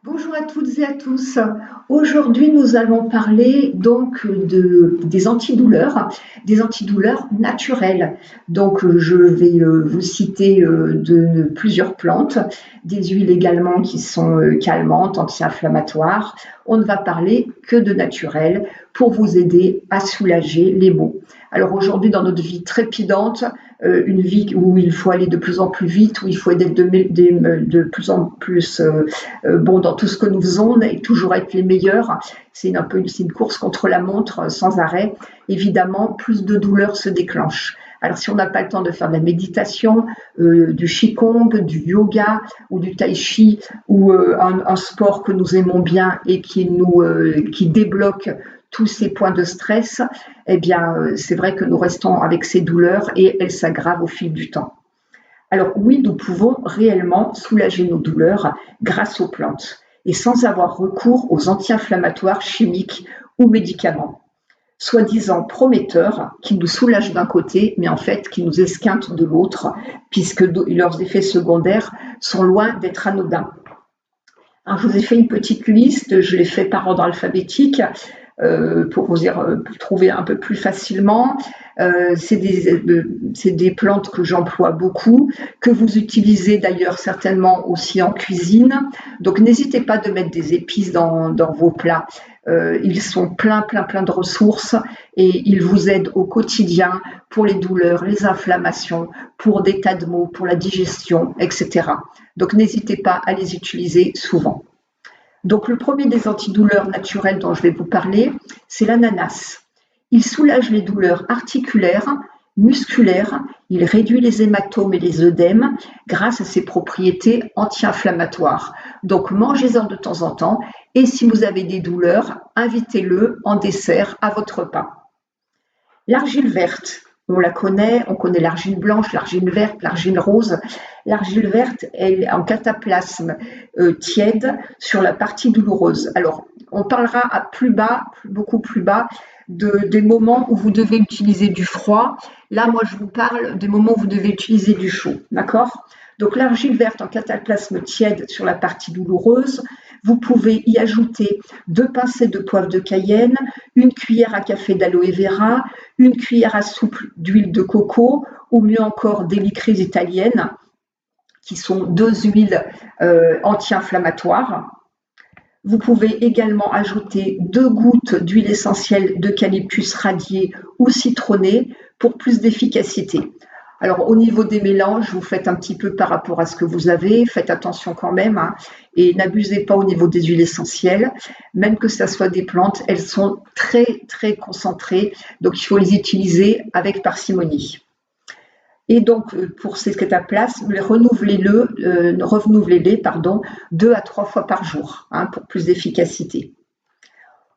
Bonjour à toutes et à tous. Aujourd'hui, nous allons parler donc des antidouleurs naturelles. Donc, je vais vous citer plusieurs plantes, des huiles également qui sont calmantes, anti-inflammatoires. On ne va parler que de naturel pour vous aider à soulager les maux. Alors aujourd'hui, dans notre vie trépidante, une vie où il faut aller de plus en plus vite, où il faut être de plus en plus bon dans tout ce que nous faisons et toujours être les meilleurs, c'est une course contre la montre sans arrêt. Évidemment, plus de douleurs se déclenchent. Alors si on n'a pas le temps de faire de la méditation, du qigong, du yoga ou du tai chi ou un sport que nous aimons bien et qui débloque tous ces points de stress, eh bien c'est vrai que nous restons avec ces douleurs et elles s'aggravent au fil du temps. Alors oui, nous pouvons réellement soulager nos douleurs grâce aux plantes et sans avoir recours aux anti-inflammatoires chimiques ou médicaments, soi-disant prometteurs, qui nous soulagent d'un côté, mais en fait qui nous esquintent de l'autre, puisque leurs effets secondaires sont loin d'être anodins. Alors, je vous ai fait une petite liste, je l'ai fait par ordre alphabétique pour vous trouver un peu plus facilement. C'est des plantes que j'emploie beaucoup, que vous utilisez d'ailleurs certainement aussi en cuisine. Donc n'hésitez pas de mettre des épices dans vos plats. Ils sont plein de ressources et ils vous aident au quotidien pour les douleurs, les inflammations, pour des tas de maux, pour la digestion, etc. Donc n'hésitez pas à les utiliser souvent. Donc le premier des antidouleurs naturels dont je vais vous parler, c'est l'ananas. Il soulage les douleurs articulaires, musculaires, il réduit les hématomes et les œdèmes grâce à ses propriétés anti-inflammatoires. Donc mangez-en de temps en temps et si vous avez des douleurs, invitez-le en dessert à votre repas. L'argile verte, on la connaît, on connaît l'argile blanche, l'argile verte, l'argile rose. L'argile verte, elle est en cataplasme tiède sur la partie douloureuse. Alors, on parlera à plus bas, beaucoup plus bas, des moments où vous devez utiliser du froid. Là, moi, je vous parle des moments où vous devez utiliser du chaud, d'accord ? Donc, l'argile verte en cataplasme tiède sur la partie douloureuse, vous pouvez y ajouter 2 pincées de poivre de Cayenne, une cuillère à café d'aloe vera, une cuillère à soupe d'huile de coco, ou mieux encore des licorices italiennes, qui sont 2 huiles anti-inflammatoires. Vous pouvez également ajouter 2 gouttes d'huile essentielle d'eucalyptus radié ou citronnée pour plus d'efficacité. Alors au niveau des mélanges, vous faites un petit peu par rapport à ce que vous avez, faites attention quand même, hein, et n'abusez pas au niveau des huiles essentielles, même que ce soit des plantes, elles sont très concentrées, donc il faut les utiliser avec parcimonie. Et donc pour ces cataplasmes, renouvelez-les 2 à 3 fois par jour, hein, pour plus d'efficacité.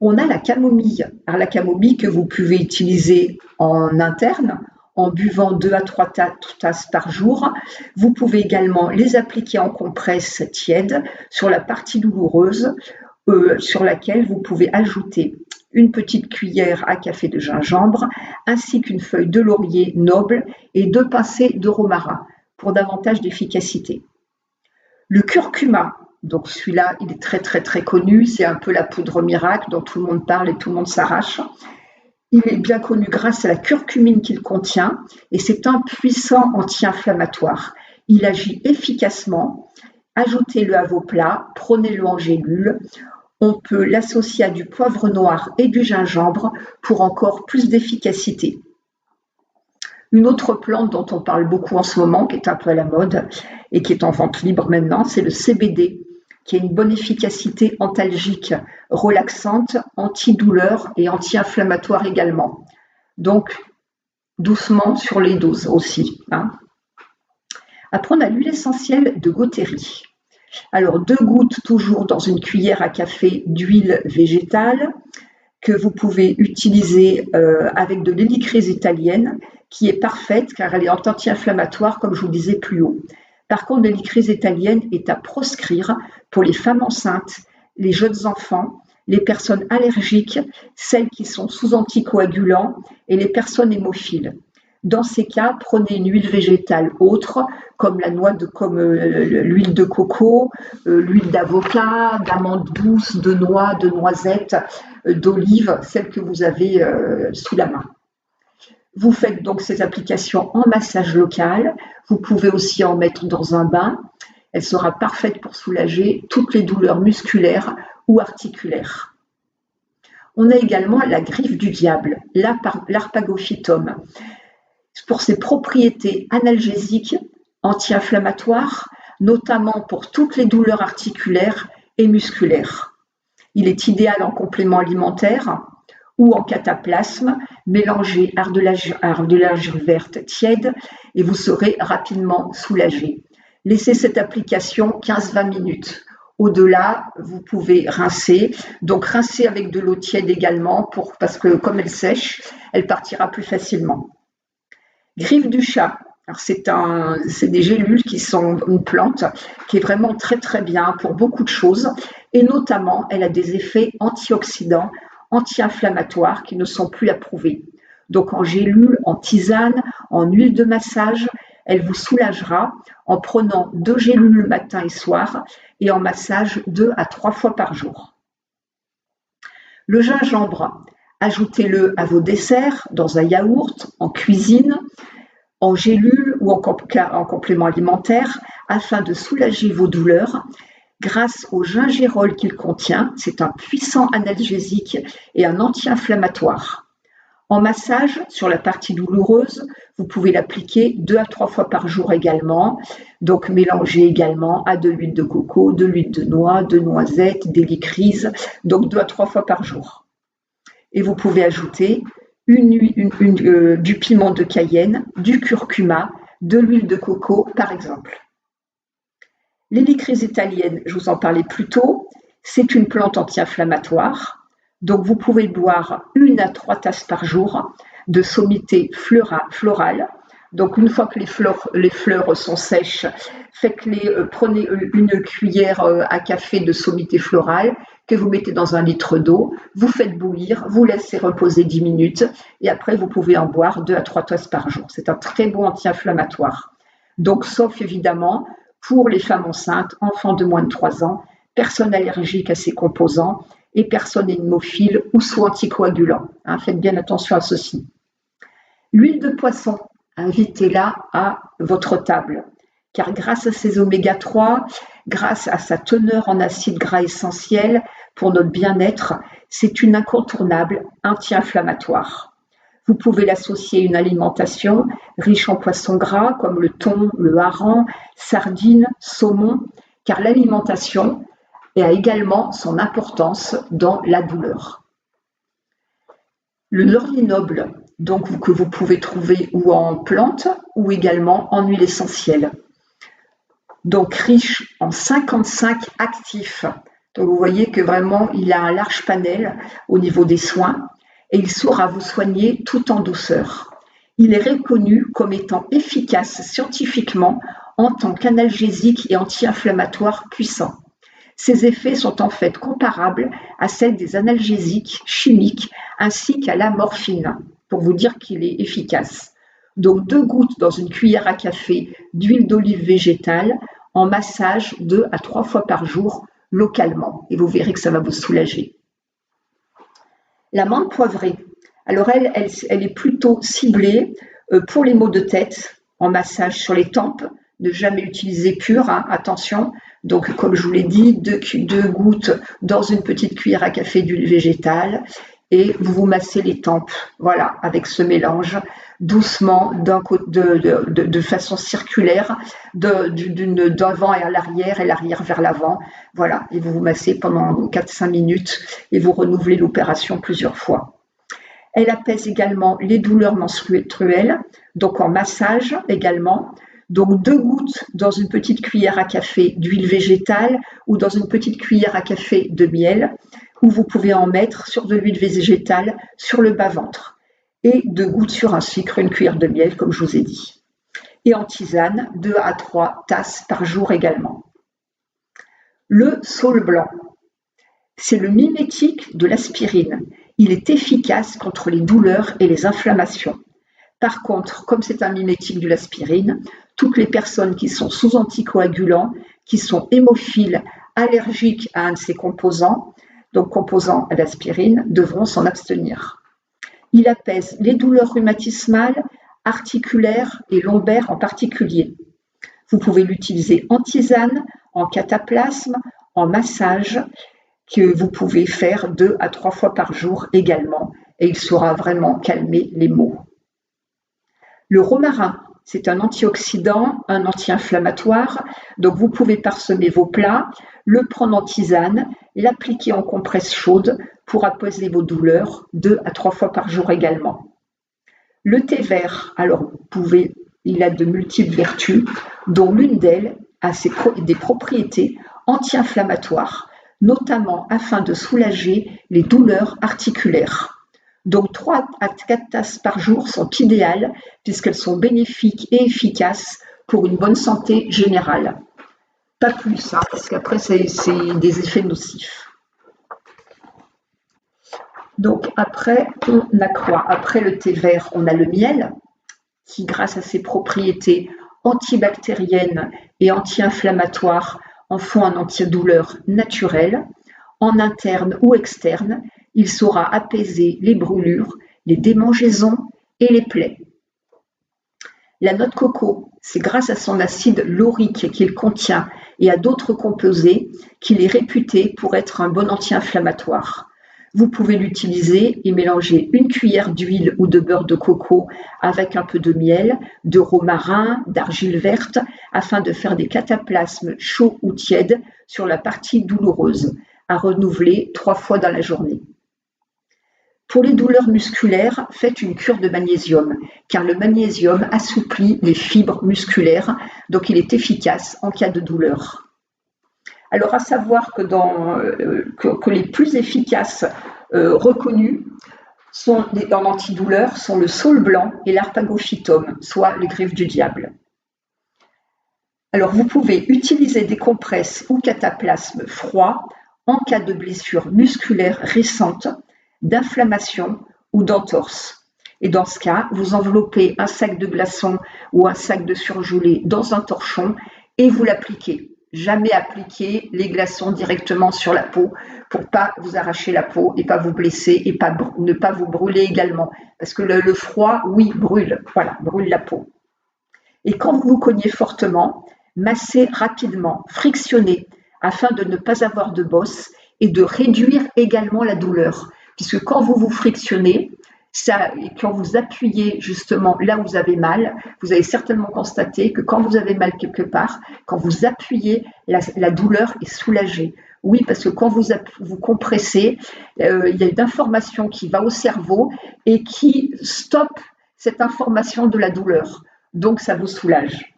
On a la camomille. Alors la camomille que vous pouvez utiliser en interne, en buvant 2 à 3 tasses par jour. Vous pouvez également les appliquer en compresse tiède sur la partie douloureuse, sur laquelle vous pouvez ajouter une petite cuillère à café de gingembre, ainsi qu'une feuille de laurier noble et 2 pincées de romarin pour davantage d'efficacité. Le curcuma, donc celui-là, il est très connu, c'est un peu la poudre miracle dont tout le monde parle et tout le monde s'arrache. Il est bien connu grâce à la curcumine qu'il contient et c'est un puissant anti-inflammatoire. Il agit efficacement. Ajoutez-le à vos plats, prenez-le en gélule. On peut l'associer à du poivre noir et du gingembre pour encore plus d'efficacité. Une autre plante dont on parle beaucoup en ce moment, qui est un peu à la mode et qui est en vente libre maintenant, c'est le CBD, qui a une bonne efficacité antalgique, relaxante, antidouleur et anti-inflammatoire également. Donc, doucement sur les doses aussi, hein. Après, on a l'huile essentielle de Gauthérie. Alors, 2 gouttes toujours dans une cuillère à café d'huile végétale que vous pouvez utiliser avec de l'hélicryse italienne, qui est parfaite car elle est anti-inflammatoire, comme je vous disais plus haut. Par contre, l'hélicryse italienne est à proscrire pour les femmes enceintes, les jeunes enfants, les personnes allergiques, celles qui sont sous anticoagulants et les personnes hémophiles. Dans ces cas, prenez une huile végétale autre, comme l'huile de coco, l'huile d'avocat, d'amande douce, de noix, de noisettes, d'olive, celle que vous avez sous la main. Vous faites donc ces applications en massage local. Vous pouvez aussi en mettre dans un bain. Elle sera parfaite pour soulager toutes les douleurs musculaires ou articulaires. On a également la griffe du diable, l'arpagophytum. Pour ses propriétés analgésiques, anti-inflammatoires, notamment pour toutes les douleurs articulaires et musculaires. Il est idéal en complément alimentaire ou en cataplasme. Mélangez ardelage verte tiède et vous serez rapidement soulagé. Laissez cette application 15-20 minutes. Au-delà, vous pouvez rincer. Donc rincez avec de l'eau tiède également parce que comme elle sèche, elle partira plus facilement. Griffe du chat. Alors c'est des gélules qui sont une plante qui est vraiment très très bien pour beaucoup de choses et notamment elle a des effets antioxydants, anti-inflammatoires qui ne sont plus approuvés. Donc en gélule, en tisane, en huile de massage, elle vous soulagera en prenant 2 gélules matin et soir et en massage 2 à 3 fois par jour. Le gingembre, ajoutez-le à vos desserts, dans un yaourt, en cuisine, en gélule ou en complément alimentaire afin de soulager vos douleurs grâce au gingérol qu'il contient. C'est un puissant analgésique et un anti-inflammatoire. En massage sur la partie douloureuse, vous pouvez l'appliquer 2 à 3 fois par jour également. Donc mélangez également à de l'huile de coco, de l'huile de noix, de noisettes, d'hélicryse, donc 2 à 3 fois par jour. Et vous pouvez ajouter du piment de Cayenne, du curcuma, de l'huile de coco par exemple. L'hélicryse italienne, je vous en parlais plus tôt, c'est une plante anti-inflammatoire. Donc vous pouvez boire 1 à 3 tasses par jour de sommité florale. Donc une fois que les fleurs sont sèches, prenez une cuillère à café de sommité florale que vous mettez dans 1 litre d'eau, vous faites bouillir, vous laissez reposer 10 minutes et après vous pouvez en boire 2 à 3 tasses par jour. C'est un très bon anti-inflammatoire. Donc sauf évidemment pour les femmes enceintes, enfants de moins de 3 ans, personnes allergiques à ces composants et personnes hémophiles ou sous anticoagulants. Faites bien attention à ceci. L'huile de poisson, invitez-la à votre table, car grâce à ses oméga 3, grâce à sa teneur en acides gras essentiels pour notre bien-être, c'est une incontournable anti-inflammatoire. Vous pouvez l'associer à une alimentation riche en poissons gras comme le thon, le hareng, sardines, saumon, car l'alimentation a également son importance dans la douleur. Le laurier noble, donc que vous pouvez trouver ou en plante ou également en huile essentielle. Donc riche en 55 actifs. Donc vous voyez que vraiment il a un large panel au niveau des soins et il saura vous soigner tout en douceur. Il est reconnu comme étant efficace scientifiquement en tant qu'analgésique et anti-inflammatoire puissant. Ces effets sont en fait comparables à celles des analgésiques chimiques ainsi qu'à la morphine, pour vous dire qu'il est efficace. Donc 2 gouttes dans une cuillère à café d'huile d'olive végétale en massage 2 à 3 fois par jour localement et vous verrez que ça va vous soulager. La menthe poivrée, alors elle est plutôt ciblée pour les maux de tête en massage sur les tempes, ne jamais utiliser pur, attention. Donc, comme je vous l'ai dit, 2 gouttes dans une petite cuillère à café d'huile végétale et vous vous massez les tempes, voilà, avec ce mélange, doucement, de façon circulaire, d'avant et à l'arrière et l'arrière vers l'avant, voilà, et vous vous massez pendant 4-5 minutes et vous renouvelez l'opération plusieurs fois. Elle apaise également les douleurs menstruelles, donc en massage également. Donc 2 gouttes dans une petite cuillère à café d'huile végétale ou dans une petite cuillère à café de miel, ou vous pouvez en mettre sur de l'huile végétale sur le bas-ventre. Et 2 gouttes sur un sucre, une cuillère de miel, comme je vous ai dit. Et en tisane, 2 à 3 tasses par jour également. Le saule blanc, c'est le mimétique de l'aspirine. Il est efficace contre les douleurs et les inflammations. Par contre, comme c'est un mimétique de l'aspirine, toutes les personnes qui sont sous anticoagulants, qui sont hémophiles, allergiques à un de ces composants, donc composants à l'aspirine, devront s'en abstenir. Il apaise les douleurs rhumatismales, articulaires et lombaires en particulier. Vous pouvez l'utiliser en tisane, en cataplasme, en massage, que vous pouvez faire 2 à 3 fois par jour également, et il saura vraiment calmer les maux. Le romarin, c'est un antioxydant, un anti-inflammatoire, donc vous pouvez parsemer vos plats, le prendre en tisane, l'appliquer en compresse chaude pour apaiser vos douleurs 2 à 3 fois par jour également. Le thé vert, alors il a de multiples vertus, dont l'une d'elles a des propriétés anti-inflammatoires, notamment afin de soulager les douleurs articulaires. Donc 3 à 4 tasses par jour sont idéales puisqu'elles sont bénéfiques et efficaces pour une bonne santé générale. Pas plus, hein, parce qu'après c'est des effets nocifs. Donc après, on a quoi? Après le thé vert, on a le miel qui, grâce à ses propriétés antibactériennes et anti-inflammatoires, en font un antidouleur naturel. En interne ou externe, il saura apaiser les brûlures, les démangeaisons et les plaies. La noix de coco, c'est grâce à son acide laurique qu'il contient et à d'autres composés qu'il est réputé pour être un bon anti-inflammatoire. Vous pouvez l'utiliser et mélanger une cuillère d'huile ou de beurre de coco avec un peu de miel, de romarin, d'argile verte, afin de faire des cataplasmes chauds ou tièdes sur la partie douloureuse, à renouveler 3 fois dans la journée. Pour les douleurs musculaires, faites une cure de magnésium, car le magnésium assouplit les fibres musculaires, donc il est efficace en cas de douleur. Alors, à savoir que les plus efficaces reconnus en antidouleur sont le saule blanc et l'arpagophytum, soit les griffes du diable. Alors, vous pouvez utiliser des compresses ou cataplasmes froids en cas de blessure musculaire récente, d'inflammation ou d'entorse. Et dans ce cas, vous enveloppez un sac de glaçons ou un sac de surgelé dans un torchon et vous l'appliquez. Jamais appliquer les glaçons directement sur la peau pour pas vous arracher la peau et pas vous blesser et ne pas vous brûler également. Parce que le froid, oui, brûle la peau. Et quand vous vous cognez fortement, massez rapidement, frictionnez afin de ne pas avoir de bosse et de réduire également la douleur. Puisque quand vous vous frictionnez, et quand vous appuyez justement là où vous avez mal, vous avez certainement constaté que quand vous avez mal quelque part, quand vous appuyez, la douleur est soulagée. Oui, parce que quand vous compressez, il y a une information qui va au cerveau et qui stoppe cette information de la douleur. Donc, ça vous soulage.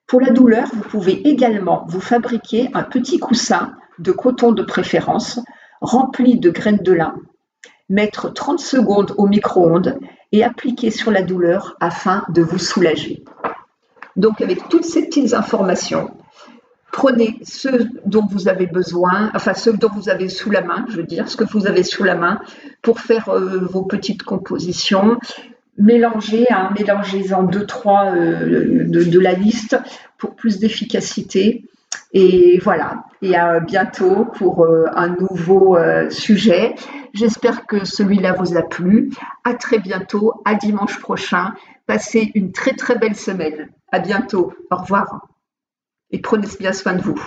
Pour la douleur, vous pouvez également vous fabriquer un petit coussin de coton de préférence, rempli de graines de lin, mettre 30 secondes au micro-ondes et appliquer sur la douleur afin de vous soulager. Donc, avec toutes ces petites informations, prenez ce dont vous avez besoin, enfin ce dont vous avez sous la main, ce que vous avez sous la main pour faire vos petites compositions. Mélangez-en 2-3 de la liste pour plus d'efficacité. Et voilà, et à bientôt pour un nouveau sujet. J'espère que celui-là vous a plu. À très bientôt, à dimanche prochain. Passez une très très belle semaine. À bientôt, au revoir. Et prenez bien soin de vous.